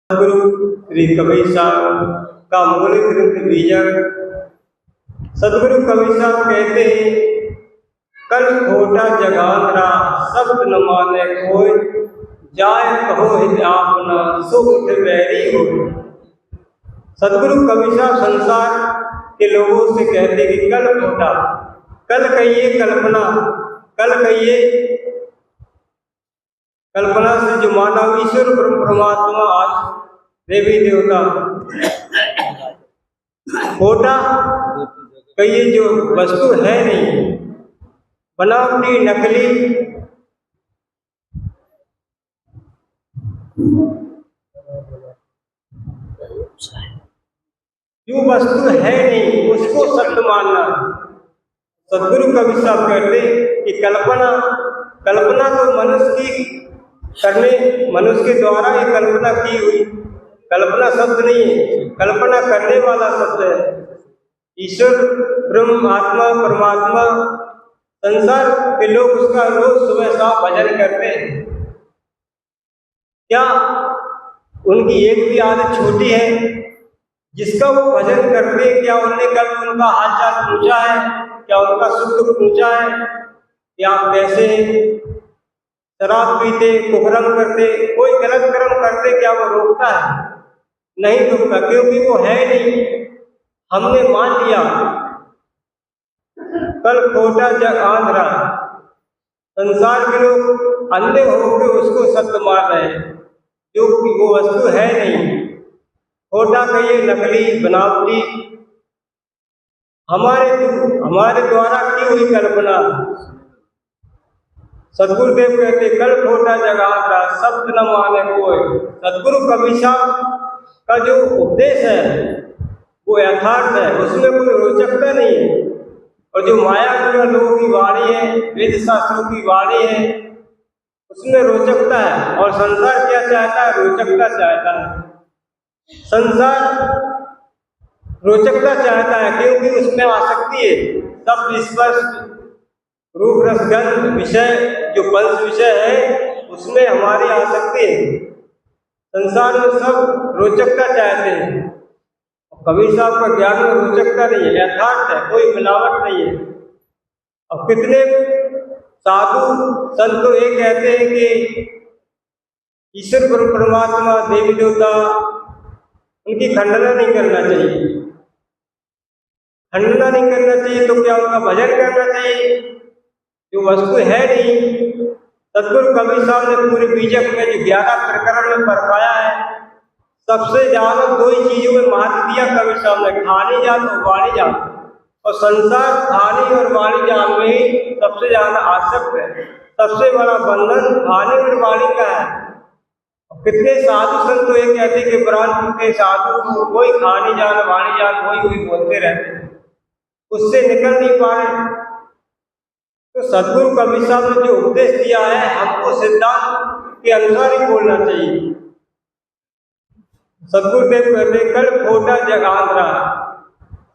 गुरु श्री कबीर साहब का मूल ग्रंथ बीजक। सदगुरु कबीर साहब कहते हैं, कल खोटा जगांदरा शब्द न माने कोई, जाए कहो हित आपना सो उठ बैरी हो। सदगुरु कबीर साहब संसार के लोगों से कहते कि कल खोटा, कल कहिए कल्पना, कल कहिए कल्पना से जो मानव ईश्वर परमात्मा आज देवी देवता, खोटा कहिए जो वस्तु है नहीं, बनावटी नकली जो वस्तु है नहीं उसको सत्य मानना। सदगुरु कबीर साहब कहते कि कल्पना तो मनुष्य की करने, मनुष्य के द्वारा ये कल्पना की हुई, कल्पना शब्द नहीं है, कल्पना करने वाला शब्द है। ईश्वर ब्रह्म आत्मा परमात्मा, संसार के लोग उसका रोज सुबह शाम भजन करते हैं। क्या उनकी एक भी आदत छोटी है जिसका वो भजन करते हैं? क्या उनने कभी उनका हालचाल पूछा है? क्या उनका सुख दुख पूछा है कि आप कैसे हैं? शराब पीते, कुकर्म करते, कोई गलत कर्म करते, क्या वो रोकता है? नहीं रोकता, क्योंकि वो है नहीं, हमने मान लिया। कल खोटा जग आंधरा, संसार के लोग अंधे होकर उसको सत्य मान रहे हैं, क्योंकि वो वस्तु है नहीं। खोटा कहिए नकली बनावटी, हमारे द्वारा की हुई कल्पना। सदगुरुदेव कहते कल खोटा जगांदरा शब्द न माने कोई। सदगुरु कबीर साहब का जो उपदेश है वो यथार्थ है, उसमें कोई रोचकता नहीं है। और जो माया लोगों की वाणी है, वेद शास्त्रों की वाणी है, उसमें रोचकता है। और संसार क्या चाहता है? रोचकता चाहता है। संसार रोचकता चाहता है क्योंकि उसमें आसक्ति है। शब्द स्पर्श रूप रस गंध विषय, जो पंच विषय है उसमें हमारी आसक्ति है। संसार में सब रोचकता चाहते हैं। कबीर साहब का ज्ञान में रोचकता नहीं है, यथार्थ है, कोई मिलावट नहीं है। अब कितने साधु संत तो ये कहते हैं कि ईश्वर परमात्मा देवी देवता, उनकी खंडना नहीं करना चाहिए। खंडना नहीं करना चाहिए तो क्या उनका भजन करना चाहिए जो वस्तु है नहीं? सदगुरु कबीर साहब ने पूरे बीजक में जो 11 प्रकरण में परखाया है, सबसे ज्यादा दो ही चीजों में महत्व दिया कबीर साहब ने, खानी जान और वाणी जान। और संसार खानी और वाणी जान में ही सबसे ज्यादा आसक्त है। सबसे बड़ा बंधन खाने और वाणी का है। कितने साधु संत तो ये कहते कि ब्राह्मण के साधु कोई खानी जान वाणी जान वही बोलते रहते, उससे निकल नहीं पा रहे। तो सदगुरु कबीर साहब ने जो उपदेश दिया है, हमको सिद्धांत के अनुसार ही बोलना चाहिए। सदगुरुदेव कहते कल खोटा जगांदरा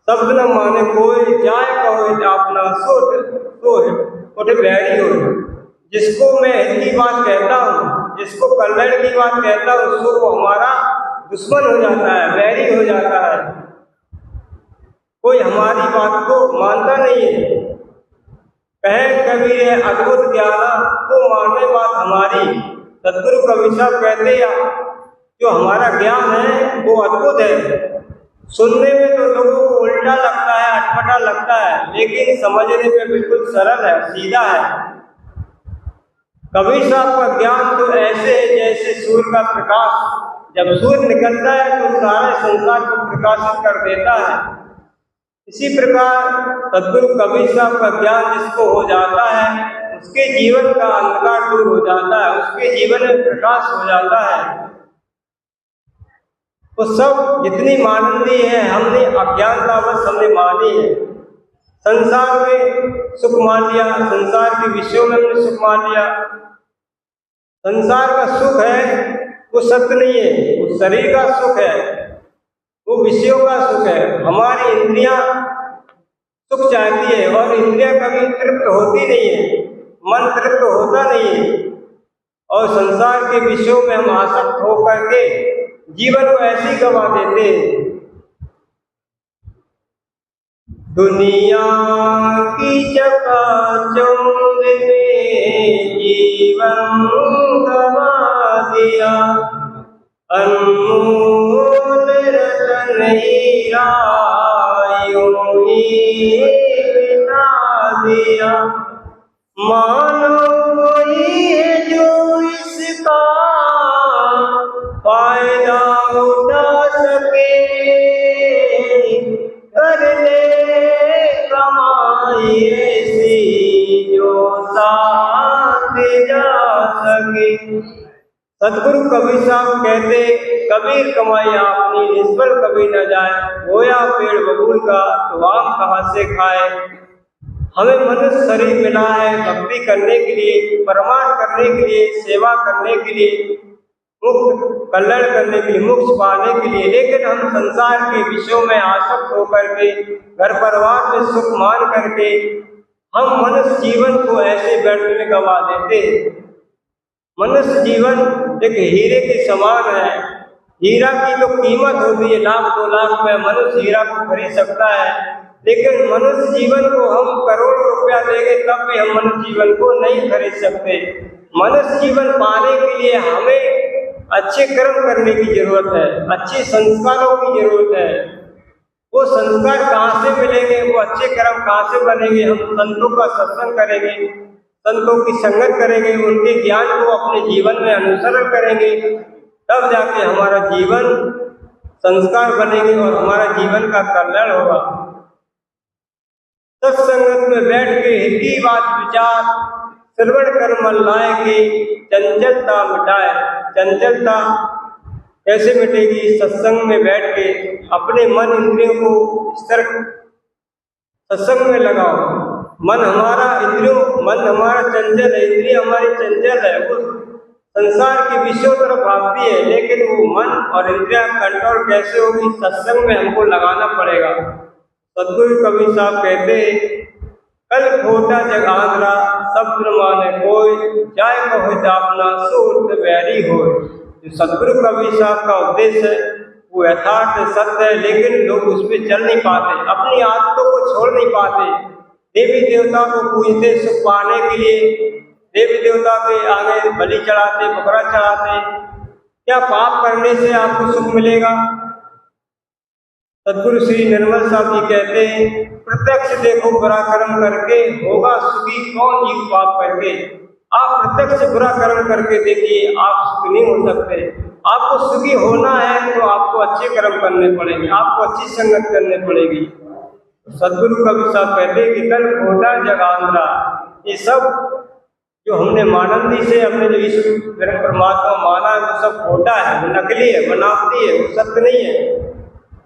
शब्द न माने कोई, जाए कहो अपना सोट बैरी हो। जिसको मैं हित की बात कहता हूँ, जिसको कल्याण की बात कहता हूँ, उसको वो हमारा दुश्मन हो जाता है, बैरी हो जाता है। कोई हमारी बात को मानता नहीं है। कहे कबीर है अद्भुत ज्ञाना तो माने बात हमारी। सदगुरु कबीर साहब कहते हैं जो हमारा ज्ञान है वो अद्भुत है। सुनने में तो लोगों को उल्टा लगता है, अटपटा लगता है, लेकिन समझने में बिल्कुल सरल है, सीधा है। कबीर साहब का ज्ञान तो ऐसे है जैसे सूर्य का प्रकाश, जब सूर्य निकलता है तो सारे संसार को प्रकाशित कर देता है। इसी प्रकार सदगुरु कबीर साहब का ज्ञान जिसको हो जाता है, उसके जीवन का अंधकार दूर हो जाता है, उसके जीवन में प्रकाश हो जाता है। तो सब जितनी मानंदी है हमने अज्ञानतावश हमने मानी है। संसार में सुख मान लिया, संसार के विषयों में हमने सुख मान लिया। संसार का सुख है वो सत्य नहीं है, वो शरीर का सुख है, वो विषयों का सुख है। हमारी इंद्रियां सुख चाहती है और इंद्रियां कभी तृप्त होती नहीं है, मन तृप्त होता नहीं है। और संसार के विषयों में हम आसक्त होकर के जीवन को ऐसे ही गवा देते हैं। दुनिया की चकाचौंध में जीवन गवा दिया, अनमोल रतन हीरा यूं ही बिता दिया। मानो वही है जो इसका फायदा उठा सके, कर ले कमाई ऐसी जो साथ जा सके। सतगुरु कबीर साहब कहते, कबीर कमाई आपनी निष्फल कभी न जाए, गोया पेड़ बबूल का तो आम कहाँ से खाए। हमें मनुष्य शरीर मिला है भक्ति करने के लिए, परमार्थ करने के लिए, सेवा करने के लिए, मुक्त कल्याण करने के लिए, मोक्ष पाने के लिए, लेकिन हम संसार के विषयों में आसक्त होकर के, घर परिवार में सुख मान करके हम मनुष्य जीवन को ऐसे व्यर्थ में गवा देते। मनुष्य जीवन एक हीरे के समान है। हीरा की तो कीमत होती है, 1,00,000 2,00,000 में मनुष्य हीरा को खरीद सकता है, लेकिन मनुष्य जीवन को हम करोड़ों रुपया देंगे तब भी हम मनुष्य जीवन को नहीं खरीद सकते। मनुष्य जीवन पाने के लिए हमें अच्छे कर्म करने की जरूरत है, अच्छे संस्कारों की जरूरत है। वो संस्कार कहाँ से मिलेंगे, वो अच्छे कर्म कहाँ से बनेंगे? हम संतों का सत्संग करेंगे, संतों की संगत करेंगे, उनके ज्ञान को अपने जीवन में अनुसरण करेंगे, तब जाके हमारा जीवन संस्कार बनेंगे और हमारा जीवन का कल्याण होगा। सत्संगत में बैठ के हित की बात विचार श्रवण कर मन लाए के चंचलता मिटाए। चंचलता कैसे मिटेगी? सत्संग में बैठ के अपने मन इंद्रियों को स्थिर, सत्संग में लगाओ। मन हमारा चंचल है, इंद्रिय हमारी चंचल है, वो संसार के विषयों तरफ भागती है, लेकिन वो मन और इंद्रिया कंट्रोल कैसे होगी? सत्संग में हमको लगाना पड़ेगा। सतगुरु कबीर साहब कहते, कल खोटा जग आंध्रा शब्द माने कोई, जाय कहो जापना सूरत बैरी हो। जो सतगुरु कबीर साहब का उपदेश है वो यथार्थ सत्य है, लेकिन लोग उस पर चल नहीं पाते, अपनी आदतों को छोड़ नहीं पाते। देवी देवता को पूजते सुख पाने के लिए, देवी देवता के आगे बलि चढ़ाते, बकरा चढ़ाते। क्या पाप करने से आपको सुख मिलेगा? सदगुरु श्री निर्मल साहब जी कहते हैं, प्रत्यक्ष देखो बुरा कर्म करके, होगा सुखी कौन जीव पाप करके। आप प्रत्यक्ष बुरा कर्म करके देखिए, आप सुखी नहीं हो सकते। आपको सुखी होना है तो आपको अच्छे कर्म करने पड़ेंगे, आपको अच्छी संगत करने पड़ेगी। सदगुरु कबीर साहब कहते हैं कि कल खोटा जगांधरा, ये सब जो हमने मानंदी से हमने जो ईश्वर परमात्मा माना है वो सब खोटा है, वो नकली है, बनावटी है, वो सत्य नहीं है।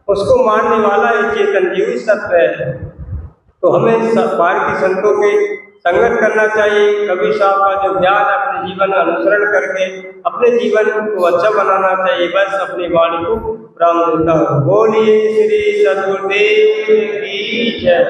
उसको मानने वाला ये चेतन जीव सत्य है। तो हमें बाहर की संतों के संगत करना चाहिए। कबीर साहब का जो ज्ञान अपने जीवन में अनुसरण करके अपने जीवन को अच्छा बनाना चाहिए। बस अपनी वाणी को प्राण देता हूँ। बोलिए श्री सद्गुरुदेव की जय।